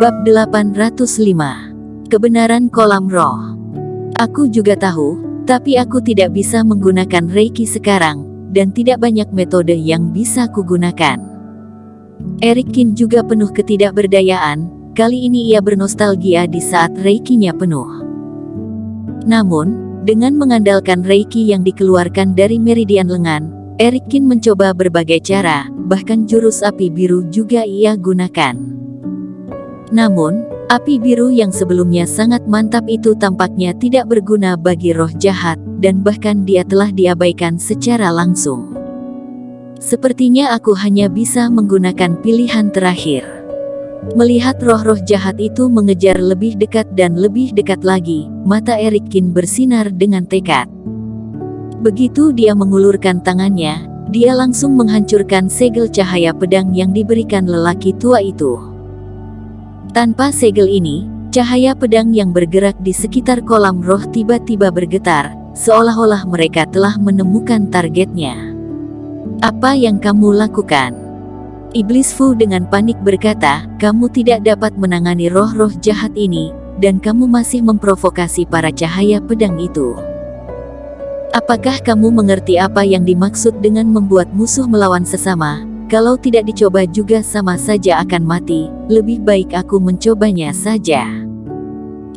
Bab 805. Kebenaran kolam roh. Aku juga tahu, tapi aku tidak bisa menggunakan Reiki sekarang, dan tidak banyak metode yang bisa kugunakan. Erikin juga penuh ketidakberdayaan, kali ini ia bernostalgia di saat Reikinya penuh. Namun, dengan mengandalkan Reiki yang dikeluarkan dari meridian lengan, Erikin mencoba berbagai cara, bahkan jurus api biru juga ia gunakan. Namun, api biru yang sebelumnya sangat mantap itu tampaknya tidak berguna bagi roh jahat, dan bahkan dia telah diabaikan secara langsung. Sepertinya aku hanya bisa menggunakan pilihan terakhir. Melihat roh-roh jahat itu mengejar lebih dekat dan lebih dekat lagi, mata Erikin bersinar dengan tekad. Begitu dia mengulurkan tangannya, dia langsung menghancurkan segel cahaya pedang yang diberikan lelaki tua itu. Tanpa segel ini, cahaya pedang yang bergerak di sekitar kolam roh tiba-tiba bergetar, seolah-olah mereka telah menemukan targetnya. Apa yang kamu lakukan? Iblis Fu dengan panik berkata, kamu tidak dapat menangani roh-roh jahat ini, dan kamu masih memprovokasi para cahaya pedang itu. Apakah kamu mengerti apa yang dimaksud dengan membuat musuh melawan sesama? Kalau tidak dicoba juga sama saja akan mati, lebih baik aku mencobanya saja.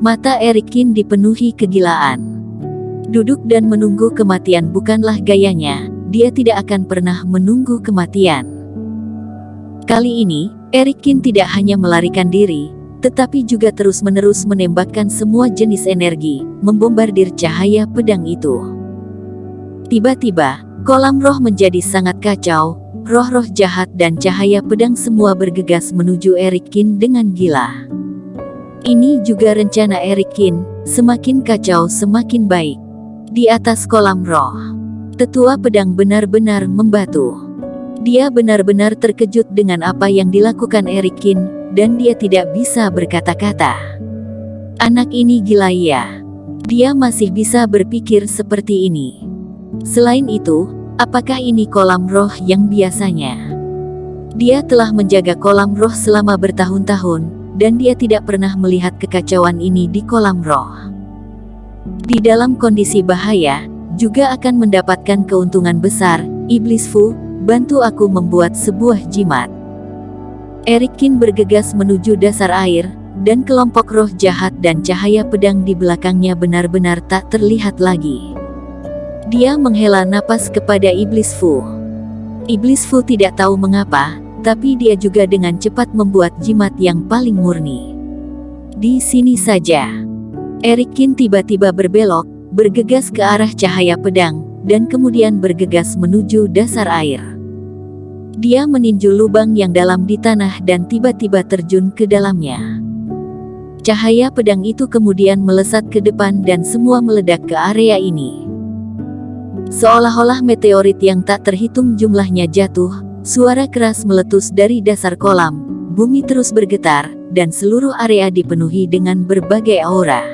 Mata Erikin dipenuhi kegilaan. Duduk dan menunggu kematian bukanlah gayanya, dia tidak akan pernah menunggu kematian. Kali ini, Erikin tidak hanya melarikan diri, tetapi juga terus-menerus menembakkan semua jenis energi, membombardir cahaya pedang itu. Tiba-tiba, kolam roh menjadi sangat kacau, roh-roh jahat dan cahaya pedang semua bergegas menuju Erikin dengan gila. Ini juga rencana Erikin, semakin kacau semakin baik. Di atas kolam roh, tetua pedang benar-benar membatu. Dia benar-benar terkejut dengan apa yang dilakukan Erikin, dan dia tidak bisa berkata-kata. Anak ini gila ya. Dia masih bisa berpikir seperti ini. Selain itu, apakah ini kolam roh yang biasanya? Dia telah menjaga kolam roh selama bertahun-tahun, dan dia tidak pernah melihat kekacauan ini di kolam roh. Di dalam kondisi bahaya, juga akan mendapatkan keuntungan besar. Iblis Fu, bantu aku membuat sebuah jimat. Erikin bergegas menuju dasar air, dan kelompok roh jahat dan cahaya pedang di belakangnya benar-benar tak terlihat lagi. Dia menghela napas kepada Iblis Fu. Iblis Fu tidak tahu mengapa, tapi dia juga dengan cepat membuat jimat yang paling murni. Di sini saja. Erikin tiba-tiba berbelok, bergegas ke arah cahaya pedang, dan kemudian bergegas menuju dasar air. Dia meninju lubang yang dalam di tanah dan tiba-tiba terjun ke dalamnya. Cahaya pedang itu kemudian melesat ke depan dan semua meledak ke area ini. Seolah-olah meteorit yang tak terhitung jumlahnya jatuh, suara keras meletus dari dasar kolam, bumi terus bergetar, dan seluruh area dipenuhi dengan berbagai aura.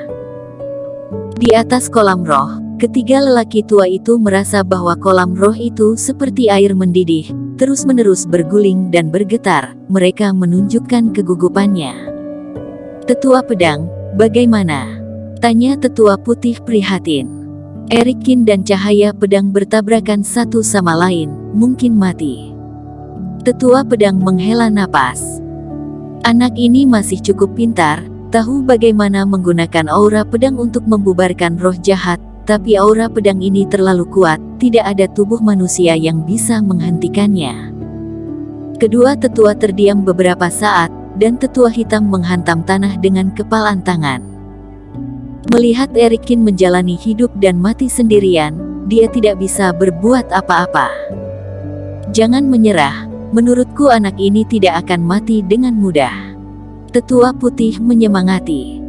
Di atas kolam roh, ketiga lelaki tua itu merasa bahwa kolam roh itu seperti air mendidih, terus-menerus berguling dan bergetar. Mereka menunjukkan kegugupannya. Tetua pedang, bagaimana? Tanya tetua putih prihatin. Erikin dan cahaya pedang bertabrakan satu sama lain, mungkin mati. Tetua pedang menghela napas. Anak ini masih cukup pintar, tahu bagaimana menggunakan aura pedang untuk membubarkan roh jahat, tapi aura pedang ini terlalu kuat, tidak ada tubuh manusia yang bisa menghentikannya. Kedua tetua terdiam beberapa saat, dan tetua hitam menghantam tanah dengan kepalan tangan. Melihat Erikin menjalani hidup dan mati sendirian, dia tidak bisa berbuat apa-apa. Jangan menyerah, menurutku anak ini tidak akan mati dengan mudah. Tetua putih menyemangati.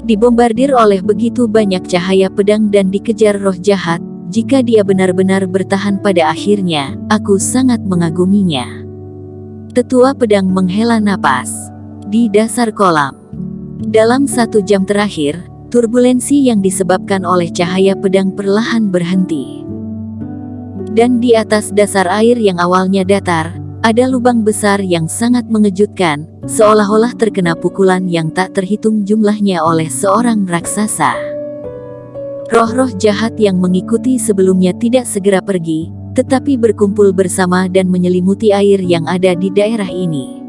Dibombardir oleh begitu banyak cahaya pedang dan dikejar roh jahat, jika dia benar-benar bertahan pada akhirnya, aku sangat mengaguminya. Tetua pedang menghela napas. Di dasar kolam. Dalam 1 jam terakhir, turbulensi yang disebabkan oleh cahaya pedang perlahan berhenti. Dan di atas dasar air yang awalnya datar, Ada lubang besar yang sangat mengejutkan, seolah-olah terkena pukulan yang tak terhitung jumlahnya oleh seorang raksasa. Roh-roh jahat yang mengikuti sebelumnya tidak segera pergi, tetapi berkumpul bersama dan menyelimuti air yang ada di daerah ini.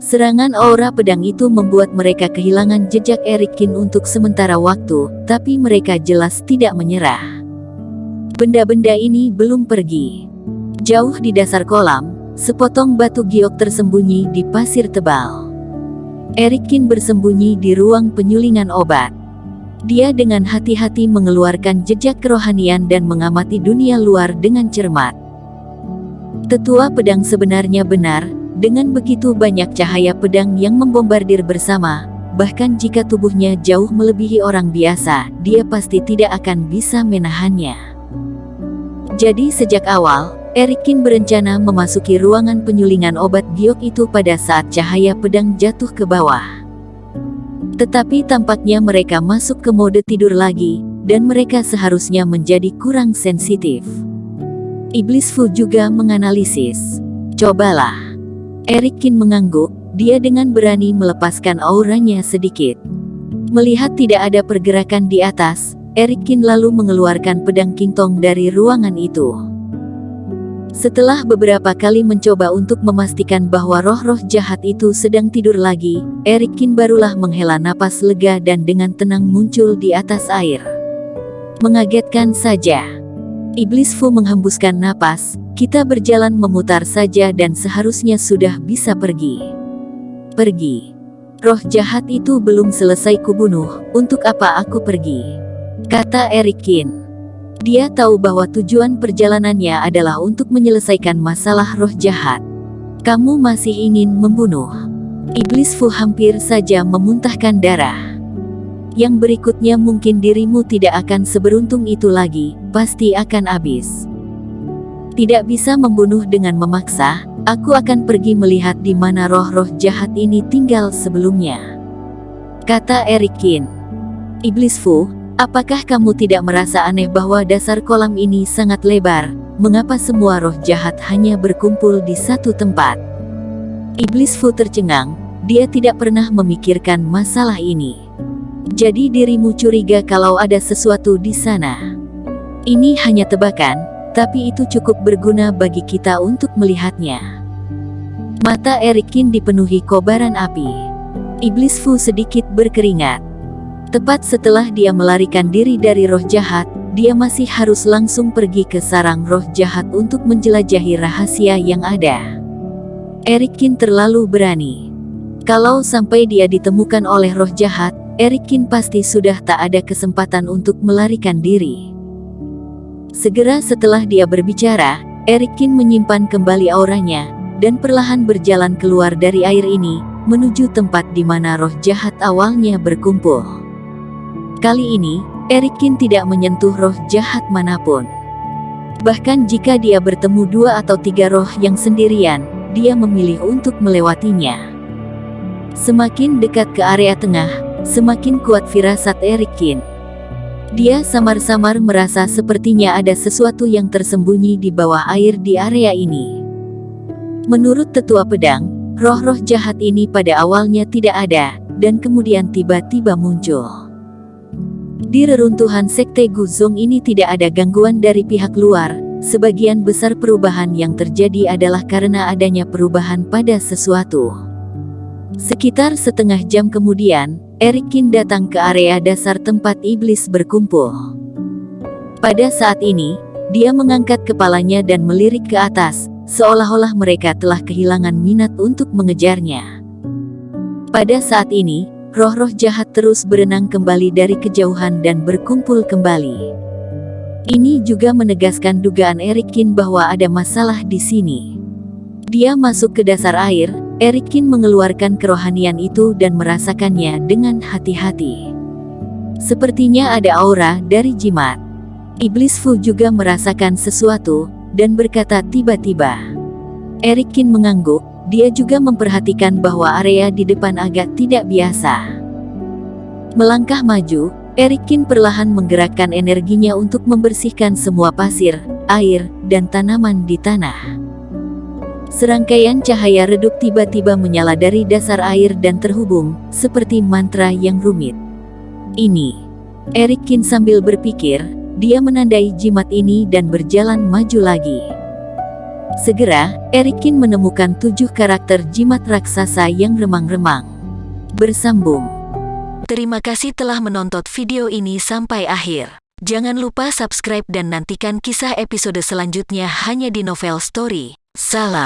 Serangan aura pedang itu membuat mereka kehilangan jejak Erikin untuk sementara waktu, tapi mereka jelas tidak menyerah. Benda-benda ini belum pergi. Jauh di dasar kolam, sepotong batu giok tersembunyi di pasir tebal. Erikin bersembunyi di ruang penyulingan obat. Dia dengan hati-hati mengeluarkan jejak kerohanian dan mengamati dunia luar dengan cermat. Tetua pedang sebenarnya benar, dengan begitu banyak cahaya pedang yang membombardir bersama, bahkan jika tubuhnya jauh melebihi orang biasa, dia pasti tidak akan bisa menahannya. Jadi sejak awal, Erikin berencana memasuki ruangan penyulingan obat giok itu pada saat cahaya pedang jatuh ke bawah. Tetapi tampaknya mereka masuk ke mode tidur lagi, dan mereka seharusnya menjadi kurang sensitif. Iblis Fu juga menganalisis. Cobalah. Erikin mengangguk, dia dengan berani melepaskan auranya sedikit. Melihat tidak ada pergerakan di atas, Erikin lalu mengeluarkan pedang Kingtong dari ruangan itu. Setelah beberapa kali mencoba untuk memastikan bahwa roh-roh jahat itu sedang tidur lagi, Erikin barulah menghela napas lega dan dengan tenang muncul di atas air. Mengagetkan saja. Iblis Fu menghembuskan napas, kita berjalan memutar saja dan seharusnya sudah bisa pergi. Pergi. Roh jahat itu belum selesai kubunuh, untuk apa aku pergi? Kata Erikin. Dia tahu bahwa tujuan perjalanannya adalah untuk menyelesaikan masalah roh jahat. Kamu masih ingin membunuh? Iblis Fu hampir saja memuntahkan darah. Yang berikutnya mungkin dirimu tidak akan seberuntung itu lagi, pasti akan habis. Tidak bisa membunuh dengan memaksa, aku akan pergi melihat di mana roh-roh jahat ini tinggal sebelumnya. Kata Erikin. Iblis Fu, apakah kamu tidak merasa aneh bahwa dasar kolam ini sangat lebar? Mengapa semua roh jahat hanya berkumpul di satu tempat? Iblis Fu tercengang, dia tidak pernah memikirkan masalah ini. Jadi dirimu curiga kalau ada sesuatu di sana? Ini hanya tebakan, tapi itu cukup berguna bagi kita untuk melihatnya. Mata Erikin dipenuhi kobaran api. Iblis Fu sedikit berkeringat. Tepat setelah dia melarikan diri dari roh jahat, dia masih harus langsung pergi ke sarang roh jahat untuk menjelajahi rahasia yang ada. Erikin terlalu berani. Kalau sampai dia ditemukan oleh roh jahat, Erikin pasti sudah tak ada kesempatan untuk melarikan diri. Segera setelah dia berbicara, Erikin menyimpan kembali auranya, dan perlahan berjalan keluar dari air ini, menuju tempat di mana roh jahat awalnya berkumpul. Kali ini, Erikin tidak menyentuh roh jahat manapun. Bahkan jika dia bertemu 2 atau 3 roh yang sendirian, dia memilih untuk melewatinya. Semakin dekat ke area tengah, semakin kuat firasat Erikin. Dia samar-samar merasa sepertinya ada sesuatu yang tersembunyi di bawah air di area ini. Menurut tetua pedang, roh-roh jahat ini pada awalnya tidak ada, dan kemudian tiba-tiba muncul. Di reruntuhan sekte Guzong ini tidak ada gangguan dari pihak luar, sebagian besar perubahan yang terjadi adalah karena adanya perubahan pada sesuatu. Sekitar setengah jam kemudian, Erikin datang ke area dasar tempat iblis berkumpul. Pada saat ini, dia mengangkat kepalanya dan melirik ke atas, seolah-olah mereka telah kehilangan minat untuk mengejarnya. Pada saat ini, roh-roh jahat terus berenang kembali dari kejauhan dan berkumpul kembali. Ini juga menegaskan dugaan Erikin bahwa ada masalah di sini. Dia masuk ke dasar air, Erikin mengeluarkan kerohanian itu dan merasakannya dengan hati-hati. Sepertinya ada aura dari jimat. Iblis Fu juga merasakan sesuatu, dan berkata tiba-tiba. Erikin mengangguk, dia juga memperhatikan bahwa area di depan agak tidak biasa. Melangkah maju, Erikin perlahan menggerakkan energinya untuk membersihkan semua pasir, air, dan tanaman di tanah. Serangkaian cahaya redup tiba-tiba menyala dari dasar air dan terhubung, seperti mantra yang rumit. Ini. Eric Kin sambil berpikir, dia menandai jimat ini dan berjalan maju lagi. Segera, Eric Kin menemukan 7 karakter jimat raksasa yang remang-remang. Bersambung. Terima kasih telah menonton video ini sampai akhir. Jangan lupa subscribe dan nantikan kisah episode selanjutnya hanya di Novel Story. Salam.